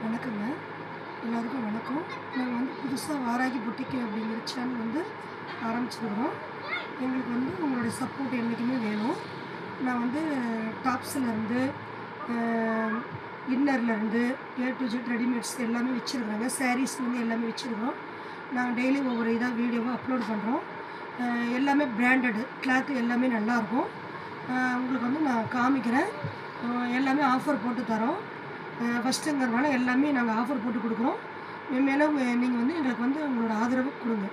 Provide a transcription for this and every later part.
வணக்கங்க. எல்லாருக்கும் வணக்கம். நாங்கள் வந்து புதுசாக வாராகி பொட்டிக்கு அப்படிங்கிற சேனல் வந்து ஆரம்பிச்சிருக்கிறோம். எங்களுக்கு வந்து உங்களுடைய சப்போர்ட் என்றைக்குமே வேணும். நான் வந்து டாப்ஸ்லேருந்து இன்னர்லேருந்து ஏ டு ஜெட் ரெடிமேட்ஸ் எல்லாமே வச்சுருக்குறேங்க. சாரீஸ்லேருந்து எல்லாமே வச்சுருக்கிறோம். நாங்கள் டெய்லி ஒவ்வொரு இதாக வீடியோவாக அப்லோட் பண்ணுறோம். எல்லாமே பிராண்டடு கிளாத்து எல்லாமே நல்லாயிருக்கும். உங்களுக்கு வந்து நான் காமிக்கிறேன். எல்லாமே ஆஃபர் போட்டு தரோம். ஃபஸ்ட்டுங்கிறதுனால எல்லாமே நாங்கள் ஆஃபர் போட்டு கொடுக்குறோம். மேலும் நீங்கள் வந்து எங்களுக்கு வந்து உங்களோட ஆதரவு கொடுங்க.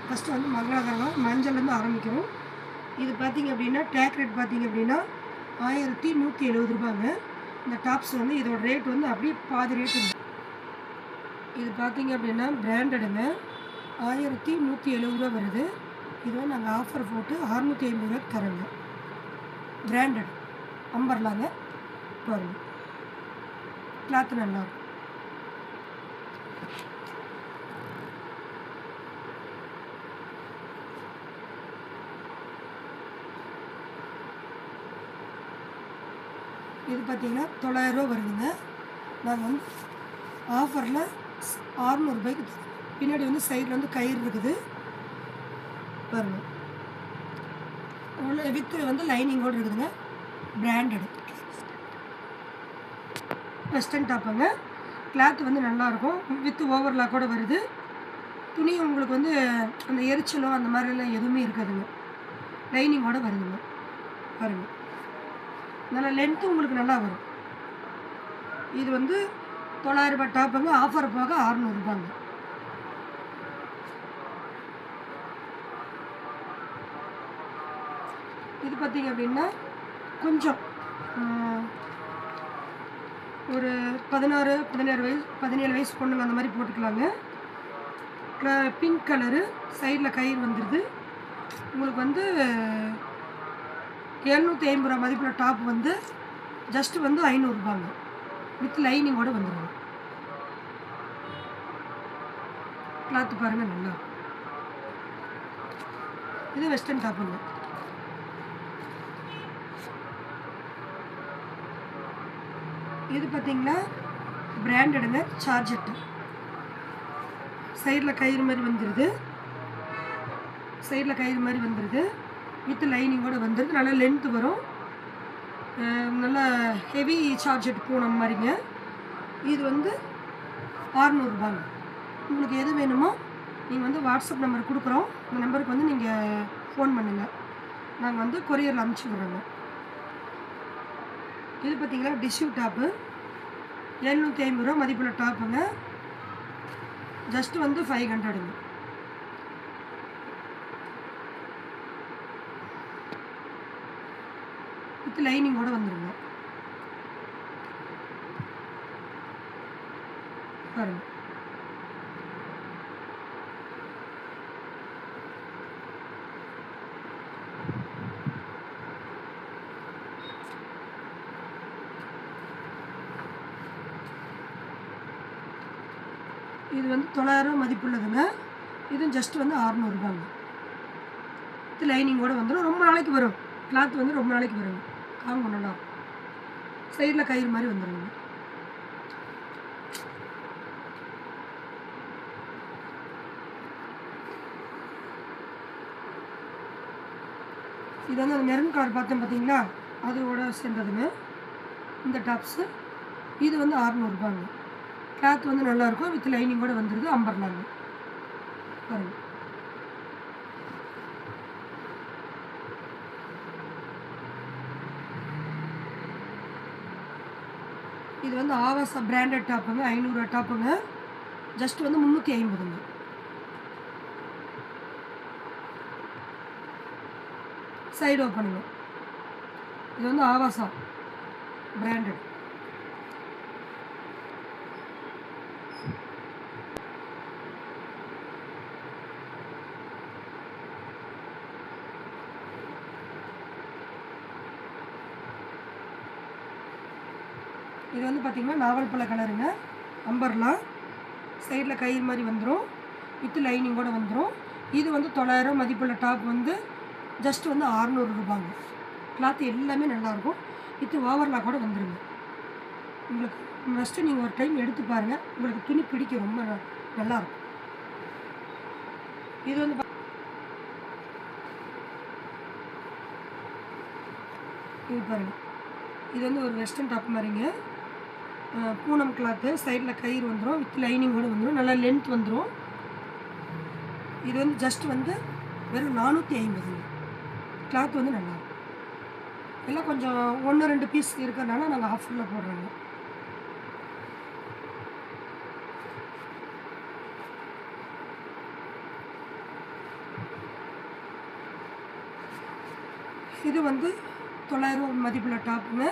ஃபஸ்ட்டு வந்து மங்களகரம் மஞ்சள்லேருந்து ஆரம்பிக்கிறோம். இது பார்த்திங்க அப்படின்னா டேக் ரேட் பார்த்திங்க அப்படின்னா 1170 ரூபாங்க. இந்த டாப்ஸ் வந்து இதோட ரேட் வந்து அப்படியே பாதி ரேட்டு. இது பார்த்திங்க அப்படின்னா பிராண்டடுங்க. 1170 ரூபா வருது. இது வந்து நாங்கள் ஆஃபர் போட்டு 650 ரூபாய்க்கு தரோங்க. பிராண்டட் அம்பர்லாங்க. பாருங்கள், கிளாத்து நல்லாயிருக்கும். இது பார்த்திங்கன்னா 900 ரூபா வருதுங்க. நாங்கள் வந்து ஆஃபரில் 600 ரூபாய்க்கு தரோம். பின்னாடி வந்து சைடில் வந்து கயிறு இருக்குது பாருங்கள். உள்ள வித்து வந்து லைனிங்கோடு இருக்குதுங்க. Branded western டாப்புங்க. கிளாத் வந்து நல்லாயிருக்கும். வித்து ஓவர்லாக்கோடு வருது. துணி உங்களுக்கு வந்து அந்த எரிச்சலோ அந்த மாதிரிலாம் எதுவுமே இருக்காதுங்க. லைனிங்கோடு வருதுங்க. பாருங்கள், நல்லா லென்த்து உங்களுக்கு நல்லா வரும். இது வந்து 900 ரூபாய் டாப்புங்க. ஆஃபர் போக 600 ரூபாங்க. இது பார்த்திங்க அப்படின்னா கொஞ்சம் ஒரு 17 வயசு பொண்ணுங்க அந்த மாதிரி போட்டுக்கலாங்க. பிங்க் கலரு, சைடில் கயிறு வந்துடுது. உங்களுக்கு வந்து 750 ரூபா மதிப்பில் டாப் வந்து ஜஸ்ட்டு வந்து 500 ரூபாங்க. வித் லைனிங்கோடு வந்துடுங்க. கிளாத்து பாருங்கள் நல்லா. இது வெஸ்டர்ன் டாப்புங்க. இது பார்த்திங்கன்னா பிராண்டடுங்க. சார்ஜெட்டு சைடில் கயிறு மாதிரி வந்துடுது. வித் லைனிங்கோடு வந்துடுது. நல்லா லென்த்து வரும். நல்லா ஹெவி சார்ஜெட் பூனம் மாதிரிங்க. இது வந்து 600 ரூபாங்க. உங்களுக்கு எது வேணுமோ நீங்கள் வந்து வாட்ஸ்அப் நம்பர் கொடுக்குறோம். இந்த நம்பருக்கு வந்து நீங்கள் ஃபோன் பண்ணுங்கள். நாங்கள் வந்து கொரியரில் அனுப்பிச்சி விட்றோங்க. இது பார்த்திங்கன்னா டிஷ்யூ டாப்பு 750 ரூபா மதிப்புள்ள டாப்புங்க. ஜஸ்ட்டு வந்து 500ங்க. வித் லைனிங்கோடு வந்துடுங்க. பாருங்கள், இது வந்து 900 ரூபா மதிப்புள்ளதுங்க. இதுவும் ஜஸ்ட் வந்து 600 ரூபாங்க. இது லைனிங்கோடு வந்துடும். ரொம்ப நாளைக்கு வரும். கிளாத் வந்து ரொம்ப நாளைக்கு வருங்க. காங்கும் நல்லா. சைடில் கயிறு மாதிரி வந்துடுங்க. இது வந்து அந்த மெரூன் கலர் பார்த்தேன் பார்த்தீங்களா, அதோட சேர்ந்ததுங்க இந்த டாப்ஸு. இது வந்து 600 ரூபாங்க. கிளாத் வந்து நல்லாயிருக்கும். வித் லைனிங்கோடு வந்துடுது. அம்பர்லாங்க. பாருங்கள், இது வந்து ஆவாசா பிராண்டட் டாப்புங்க. 500 ரூபா டாப்புங்க. ஜஸ்ட் வந்து 350ங்க. சைடு ஓப்பனுங்க. இது வந்து ஆவாசா பிராண்டட். இது வந்து பார்த்திங்கன்னா நாவல் பழ கலருங்க. அம்பர்லா சைடில் கயிறு மாதிரி வந்துடும். வித் லைனிங்கோடு வந்துடும். இது வந்து 900 ரூபா மதிப்புள்ள டாப் வந்து ஜஸ்ட் வந்து 600 ரூபாங்க. கிளாத் எல்லாமே நல்லாயிருக்கும். வித் ஓவர்லாக் கூட வந்துடுங்க. உங்களுக்கு ஃபஸ்ட்டு நீங்கள் ஒரு டைம் எடுத்து பாருங்கள், உங்களுக்கு துணி பிடிக்கும், ரொம்ப நல்லாயிருக்கும். இது வந்து இது பாருங்கள், இது வந்து ஒரு வெஸ்டர்ன் டாப் மாதிரிங்க. பூனம் கிளாத்து, சைடில் கயிறு வந்துடும், வித் லைனிங்கோடு வந்துடும், நல்லா லென்த் வந்துடும். இது வந்து ஜஸ்ட் வந்து வெறும் 450. கிளாத் வந்து நல்லாயிருக்கும். எல்லாம் கொஞ்சம் 1, 2 பீஸ் இருக்கிறனால நாங்கள் ஆஃபரில் போடுறோங்க. இது வந்து 900 மதிப்புள்ள டாப்புங்க,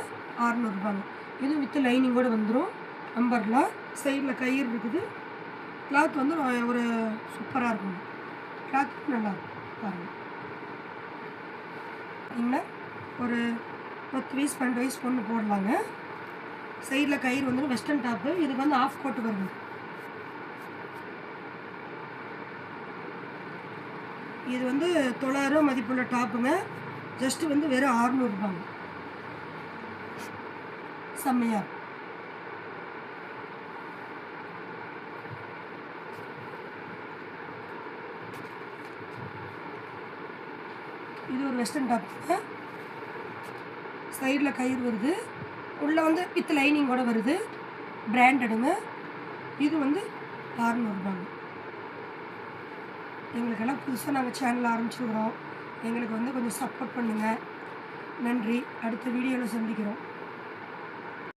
600 ரூபாங்க. இது வித் லைனிங்கோடு வந்துடும், அம்பர்லா, சைடில் கயிறு இருக்குது. கிளாத் வந்து ஒரு சூப்பராக இருக்குங்க. கிளாத் நல்லாயிருக்கும் பாருங்கள். பார்த்தீங்கன்னா ஒரு 10 வயசு 12 வயசு பொண்ணு போடலாங்க. சைடில் கயிறு வந்துடும், வெஸ்டர்ன் டாப்பு. இதுக்கு வந்து ஆஃப் கோட்டு வருது. இது வந்து 900 மதிப்புள்ள டாப்புங்க. ஜஸ்ட்டு வந்து வெறும் 600 ரூபாங்க. செம்மையாக இருக்கும். இது ஒரு வெஸ்டர்ன் டாப்புங்க. சைடில் கயிறு வருது, உள்ளே வந்து வித் லைனிங்கோடு வருது, பிராண்டடுங்க. இது வந்து 600 ரூபாங்க. எங்களுக்கெல்லாம் புதுசாக நாங்கள் சேனல் ஆரம்பிச்சிருக்கிறோம். எங்களுக்கு வந்து கொஞ்சம் சப்போர்ட் பண்ணுங்கள். நன்றி. அடுத்த வீடியோவில் சந்திக்கிறோம்.